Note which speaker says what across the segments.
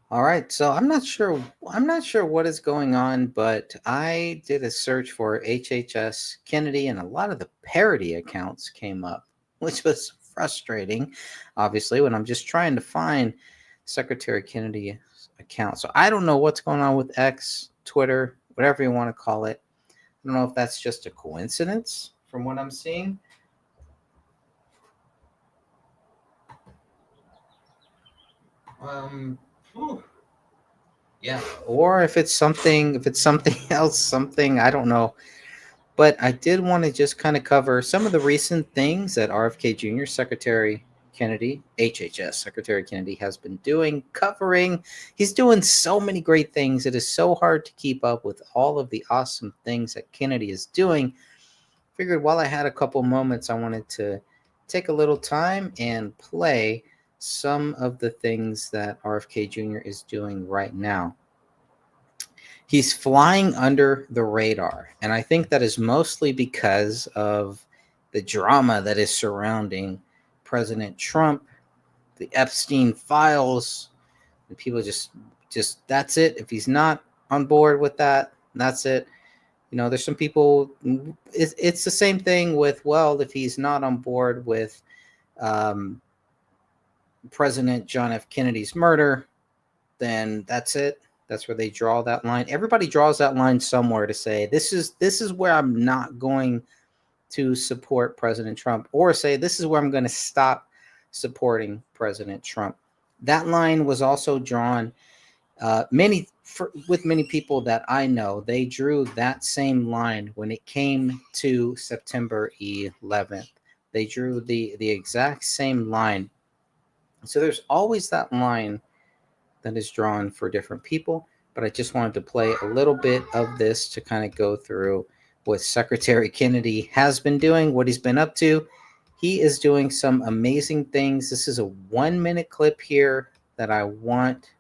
Speaker 1: All right, so I'm not sure what is going on, but I did a search for HHS Kennedy and a lot of the parody accounts came up, which was frustrating, obviously, when I'm just trying to find Secretary Kennedy's account. So I don't know what's going on with X, Twitter, whatever you want to call it. I don't know if that's just a coincidence from what I'm seeing. Um, whew, yeah, or if it's something else, something I don't know. But I did want to just kind of cover some of the recent things that RFK Jr., Secretary Kennedy, HHS Secretary Kennedy, has been doing, covering. He's doing so many great things. It is so hard to keep up with all of the awesome things that Kennedy is doing. Figured while I had a couple moments, I wanted to take a little time and play some of the things that RFK Jr. is doing right now. He's flying under the radar. And I think that is mostly because of the drama that is surrounding President Trump, the Epstein files, and people just that's it. If he's not on board with that, that's it. There's some people. It's the same thing with, well, if he's not on board with um, President John F. Kennedy's murder, then that's it. That's where they draw that line. Everybody draws that line somewhere to say this is where I'm not going to support President Trump, or say this is where I'm going to stop supporting President Trump. That line was also drawn with many people that I know. They drew that same line when it came to September 11th. They drew the exact same line. So there's always that line that is drawn for different people. But I just wanted to play a little bit of this to kind of go through what Secretary Kennedy has been doing, what he's been up to. He is doing some amazing things. This is a 1 minute clip here that I want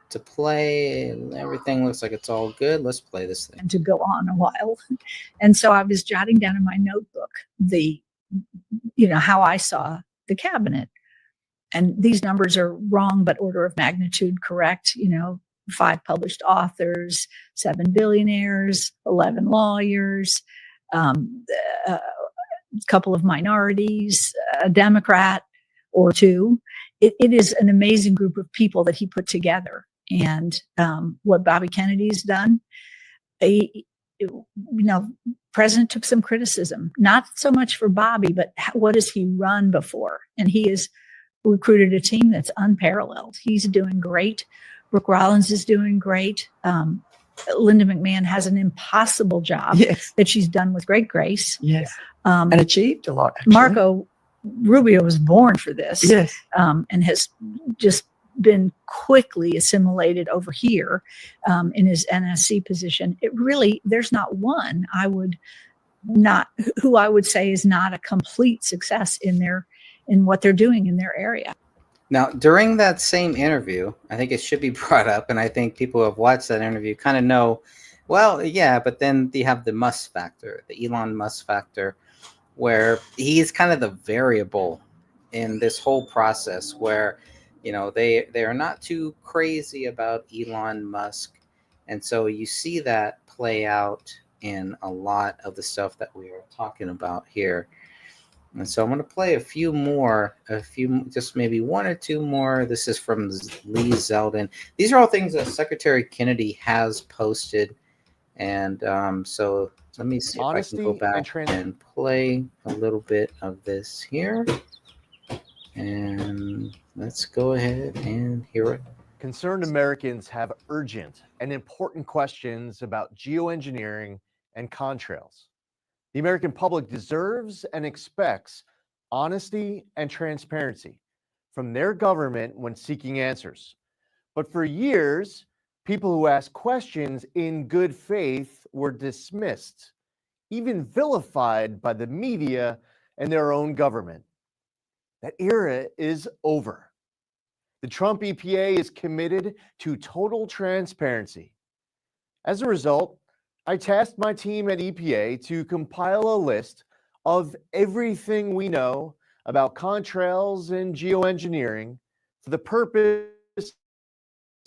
Speaker 1: to play. Everything looks like it's all good. Let's play this thing.
Speaker 2: And to go on a while. And so I was jotting down in my notebook how I saw the cabinet. And these numbers are wrong, but order of magnitude correct. 5 published authors, 7 billionaires, 11 lawyers, a couple of minorities, a Democrat or two. It is an amazing group of people that he put together. And what Bobby Kennedy's done, President took some criticism, not so much for Bobby, but what has he run before? And he has recruited a team that's unparalleled. He's doing great. Brooke Rollins is doing great. Linda McMahon has an impossible job that she's done with great grace.
Speaker 3: Yes. And achieved a lot. Actually.
Speaker 2: Marco Rubio was born for this.
Speaker 3: Yes.
Speaker 2: And has just been quickly assimilated over here in his NSC position. There's not one who I would say is not a complete success in what they're doing in their area.
Speaker 1: Now, during that same interview, I think it should be brought up, and I think people who have watched that interview kind of know, well, yeah, but then you have the Musk factor, the Elon Musk factor, where he's kind of the variable in this whole process where, they are not too crazy about Elon Musk. And so you see that play out in a lot of the stuff that we are talking about here. And so I'm going to play just maybe one or two more. This is from Lee Zeldin. These are all things that Secretary Kennedy has posted. And so let me see
Speaker 4: Honesty
Speaker 1: if I can go back and play a little bit of this here. And let's go ahead and hear it.
Speaker 4: Concerned Americans have urgent and important questions about geoengineering and contrails. The American public deserves and expects honesty and transparency from their government when seeking answers. But for years, people who asked questions in good faith were dismissed, even vilified by the media and their own government. That era is over. The Trump EPA is committed to total transparency. As a result, I tasked my team at EPA to compile a list of everything we know about contrails and geoengineering for the purpose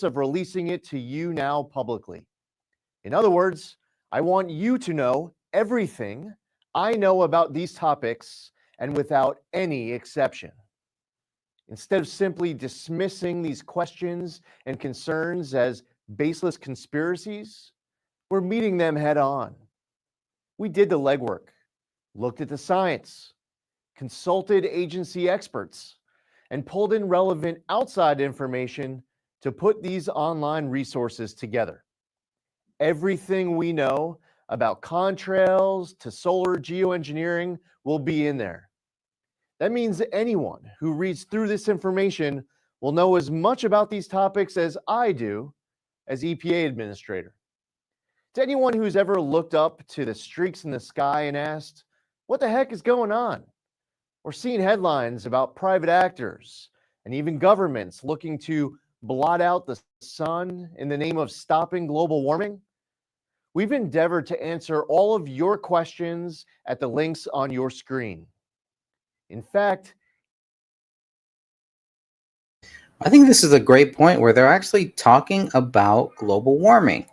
Speaker 4: of releasing it to you now publicly. In other words, I want you to know everything I know about these topics and without any exception. Instead of simply dismissing these questions and concerns as baseless conspiracies, we're meeting them head on. We did the legwork, looked at the science, consulted agency experts, and pulled in relevant outside information to put these online resources together. Everything we know about contrails to solar geoengineering will be in there. That means anyone who reads through this information will know as much about these topics as I do as EPA administrator. To anyone who's ever looked up to the streaks in the sky and asked, what the heck is going on? Or seen headlines about private actors and even governments looking to blot out the sun in the name of stopping global warming, we've endeavored to answer all of your questions at the links on your screen. In fact,
Speaker 1: I think this is a great point where they're actually talking about global warming,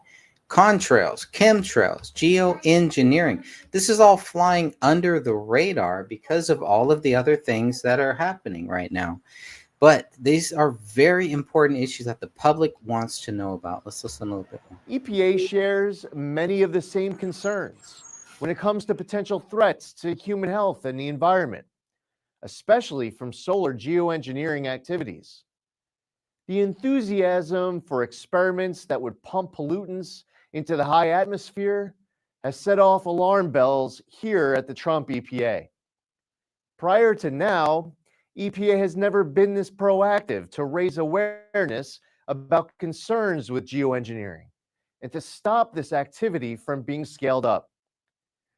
Speaker 1: contrails, chemtrails, geoengineering. This is all flying under the radar because of all of the other things that are happening right now. But these are very important issues that the public wants to know about. Let's listen a little bit more.
Speaker 4: EPA shares many of the same concerns when it comes to potential threats to human health and the environment, especially from solar geoengineering activities. The enthusiasm for experiments that would pump pollutants into the high atmosphere has set off alarm bells here at the Trump EPA. Prior to now, EPA has never been this proactive to raise awareness about concerns with geoengineering and to stop this activity from being scaled up.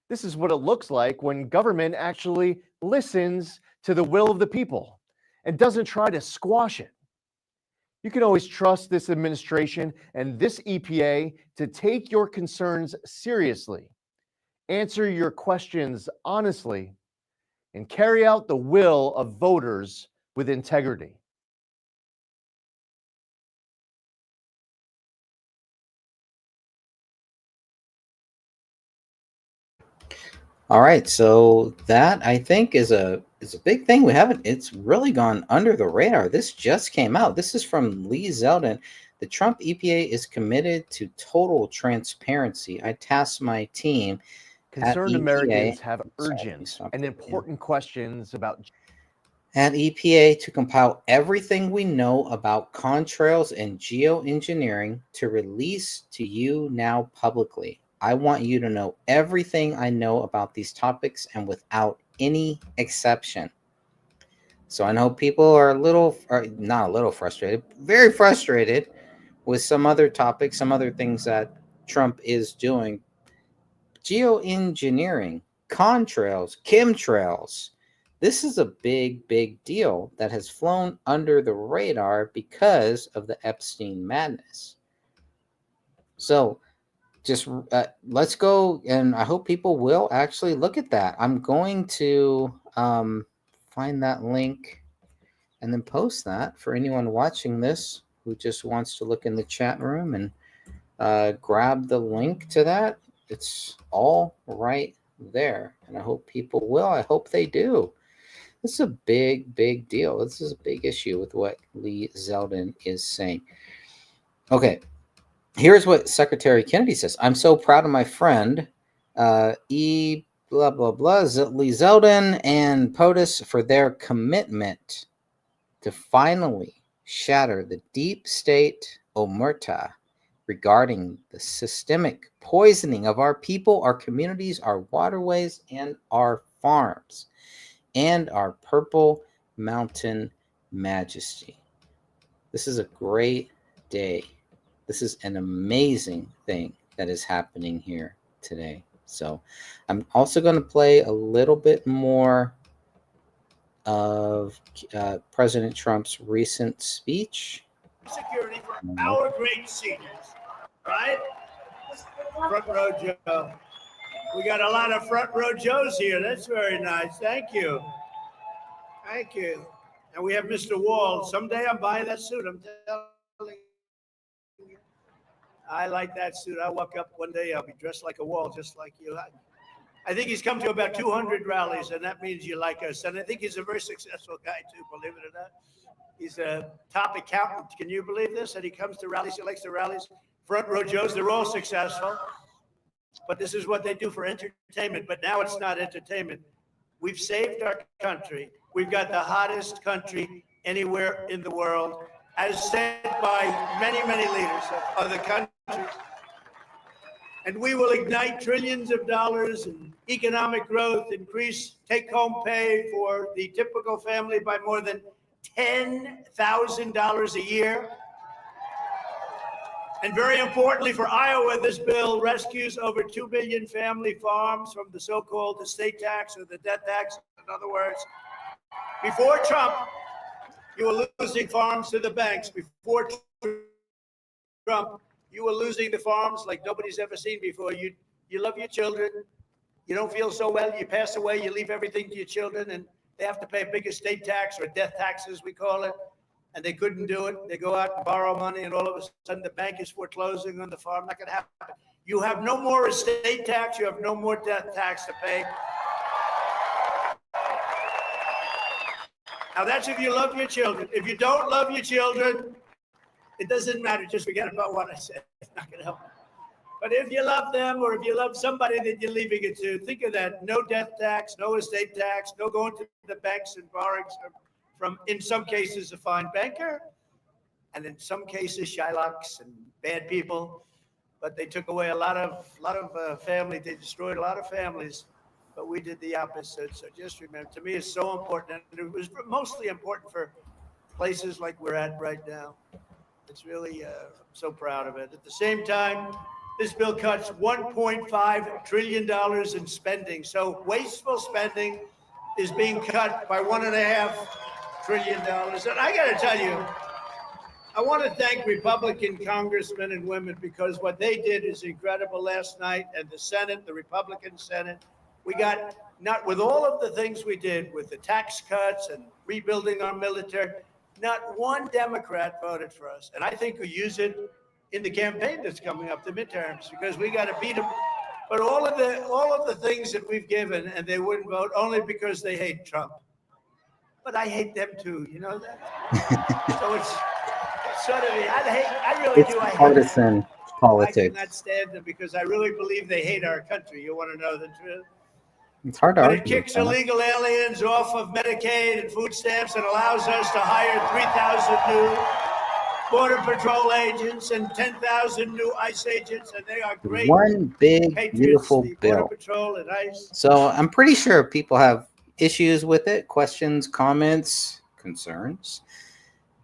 Speaker 4: This is what it looks like when government actually listens to the will of the people and doesn't try to squash it. You can always trust this administration and this EPA to take your concerns seriously, answer your questions honestly, and carry out the will of voters with integrity.
Speaker 1: All right, so that I think is a big thing. It's really gone under the radar. This just came out. This is from Lee Zeldin. The Trump EPA is committed to total transparency. I tasked my team.
Speaker 4: Concerned
Speaker 1: EPA,
Speaker 4: Americans have urgent and important questions about
Speaker 1: at EPA to compile everything we know about contrails and geoengineering to release to you now publicly. I want you to know everything I know about these topics and without any exception. So I know people are not a little frustrated, very frustrated with some other topics, some other things that Trump is doing. Geoengineering, contrails, chemtrails. This is a big, big deal that has flown under the radar because of the Epstein madness. So just let's go, and I hope people will actually look at that. I'm going to find that link and then post that for anyone watching this who just wants to look in the chat room and grab the link to that. It's all right there, and I hope people will. I hope they do. This is a big, big deal. This is a big issue with what Lee Zeldin is saying. Okay. Here's what Secretary Kennedy says. I'm so proud of my friend, Lee Zeldin and POTUS for their commitment to finally shatter the deep state omerta regarding the systemic poisoning of our people, our communities, our waterways, and our farms, and our Purple Mountain Majesty. This is a great day. This is an amazing thing that is happening here today. So I'm also going to play a little bit more of President Trump's recent speech.
Speaker 5: Security for our great seniors, right? Front row Joe. We got a lot of front row Joes here. That's very nice. Thank you. Thank you. And we have Mr. Wall. Someday I'm buying that suit. I'm telling I like that suit. I'll walk up one day, I'll be dressed like a wall, just like you. I think he's come to about 200 rallies, and that means you like us. And I think he's a very successful guy, too, believe it or not. He's a top accountant. Can you believe this? And he comes to rallies, he likes the rallies. Front row Joes, they're all successful. But this is what they do for entertainment. But now it's not entertainment. We've saved our country. We've got the hottest country anywhere in the world, as said by many, many leaders of other countries. And we will ignite trillions of dollars in economic growth, increase take-home pay for the typical family by more than $10,000 a year. And very importantly for Iowa, this bill rescues over 2 million family farms from the so-called estate tax or the death tax. In other words, before Trump, you were losing farms to the banks. Before Trump, you were losing the farms like nobody's ever seen before. You love your children. You don't feel so well. You pass away. You leave everything to your children, and they have to pay a big estate tax or death tax, as we call it. And they couldn't do it. They go out and borrow money, and all of a sudden the bank is foreclosing on the farm. Not going to happen. You have no more estate tax. You have no more death tax to pay. Now that's if you love your children. If you don't love your children, it doesn't matter. Just forget about what I said. It's not going to help. But if you love them, or if you love somebody that you're leaving it to, think of that. No death tax, no estate tax, no going to the banks and borrowing from, in some cases, a fine banker, and in some cases, Shylocks and bad people. But they took away a lot of family. They destroyed a lot of families. But we did the opposite. So just remember, to me, it's so important. And it was mostly important for places like we're at right now. It's really, I'm so proud of it. At the same time, this bill cuts $1.5 trillion in spending. So wasteful spending is being cut by $1.5 trillion. And I got to tell you, I want to thank Republican congressmen and women, because what they did is incredible last night. And the Senate, the Republican Senate, we got, not with all of the things we did with the tax cuts and rebuilding our military, not one Democrat voted for us. And I think we use it in the campaign that's coming up, the midterms, because we got to beat them. But all of the things that we've given, and they wouldn't vote only because they hate Trump. But I hate them too, you know that? So it's sort of, I really
Speaker 1: It's
Speaker 5: do. I hate
Speaker 1: partisan
Speaker 5: them.
Speaker 1: politics.
Speaker 5: I cannot stand them because I really believe they hate our country. You want to know the truth?
Speaker 1: It's hard to
Speaker 5: But it
Speaker 1: argue with
Speaker 5: kicks
Speaker 1: that.
Speaker 5: illegal aliens off of Medicaid and food stamps and allows us to hire 3,000 new Border Patrol agents and 10,000 new ICE agents, and they are great.
Speaker 1: One big,
Speaker 5: Patriots,
Speaker 1: beautiful
Speaker 5: the Border
Speaker 1: bill.
Speaker 5: Patrol and ICE.
Speaker 1: So I'm pretty sure people have issues with it, questions, comments, concerns,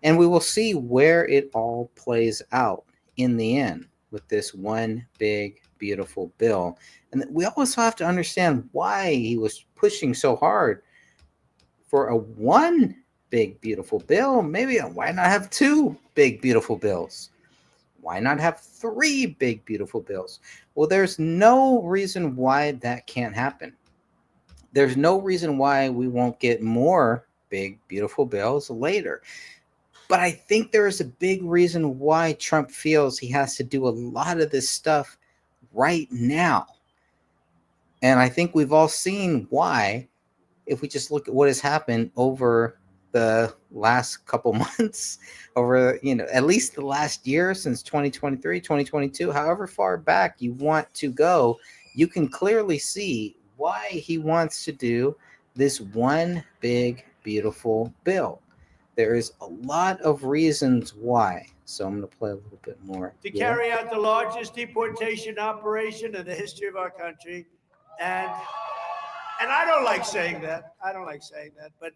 Speaker 1: and we will see where it all plays out in the end with this one big, beautiful bill. And we also have to understand why he was pushing so hard for a one big, beautiful bill. Maybe why not have two big, beautiful bills? Why not have three big, beautiful bills? Well, there's no reason why that can't happen. There's no reason why we won't get more big, beautiful bills later. But I think there is a big reason why Trump feels he has to do a lot of this stuff right now. And I think we've all seen why, if we just look at what has happened over the last couple months, over, at least the last year, since 2023, 2022, however far back you want to go, you can clearly see why he wants to do this one big, beautiful bill. There is a lot of reasons why. So I'm going to play a little bit more.
Speaker 5: To carry out the largest deportation operation in the history of our country. And I don't like saying that. But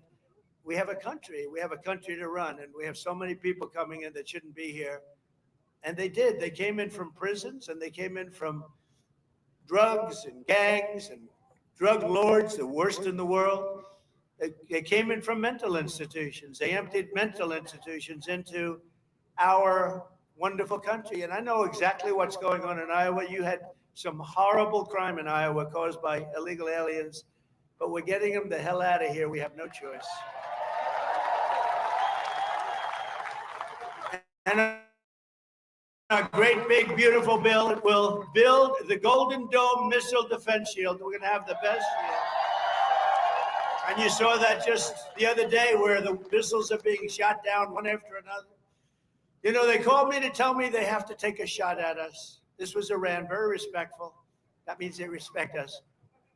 Speaker 5: we have a country. We have a country to run. And we have so many people coming in that shouldn't be here. And they did. They came in from prisons, and they came in from drugs and gangs and drug lords, the worst in the world. They came in from mental institutions. They emptied mental institutions into our wonderful country. And I know exactly what's going on in Iowa. You had some horrible crime in Iowa caused by illegal aliens, but we're getting them the hell out of here. We have no choice. And a great, big, beautiful bill. It will build the Golden Dome Missile Defense Shield. We're going to have the best shield. And you saw that just the other day where the missiles are being shot down one after another. You know, they called me to tell me they have to take a shot at us. This was Iran, very respectful. That means they respect us.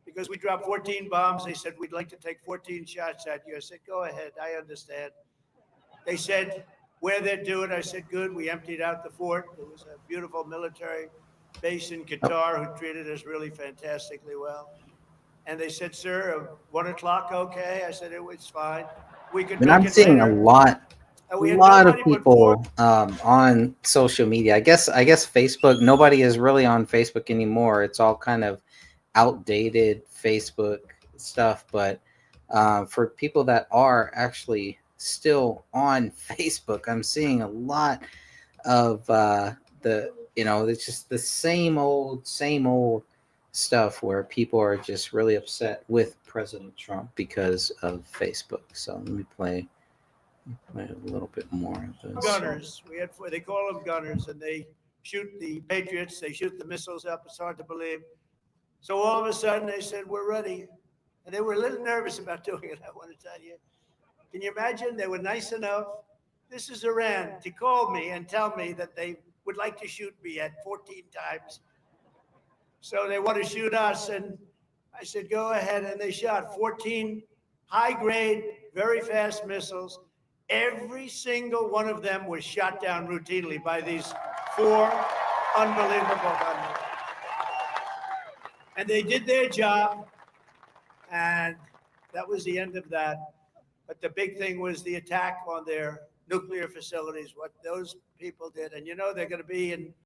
Speaker 5: Because we dropped 14 bombs, they said, we'd like to take 14 shots at you. I said, go ahead, I understand. They said, where they'd do it, I said, good. We emptied out the fort. It was a beautiful military base in Qatar who treated us really fantastically well. And they said, sir, 1 o'clock, okay? I said, it was fine. We could
Speaker 1: And
Speaker 5: make
Speaker 1: I'm
Speaker 5: it
Speaker 1: seeing a
Speaker 5: later. We had
Speaker 1: lot of
Speaker 5: nobody but
Speaker 1: people
Speaker 5: four.
Speaker 1: on social media. I guess Facebook. Nobody is really on Facebook anymore. It's all kind of outdated Facebook stuff. But for people that are actually still on Facebook, I'm seeing a lot of it's just the same old stuff where people are just really upset with President Trump because of Facebook. So let me play a little bit more of this.
Speaker 5: Gunners. We had four, they call them gunners, and they shoot the Patriots. They shoot the missiles up. It's hard to believe. So all of a sudden they said, we're ready. And they were a little nervous about doing it, I want to tell you. Can you imagine? They were nice enough. This is Iran to call me and tell me that they would like to shoot me at 14 times. So they want to shoot us. And I said, go ahead. And they shot 14 high-grade, very fast missiles. Every single one of them was shot down routinely by these four unbelievable gunners. And they did their job, and that was the end of that. But the big thing was the attack on their nuclear facilities, what those people did. And you know they're going to be in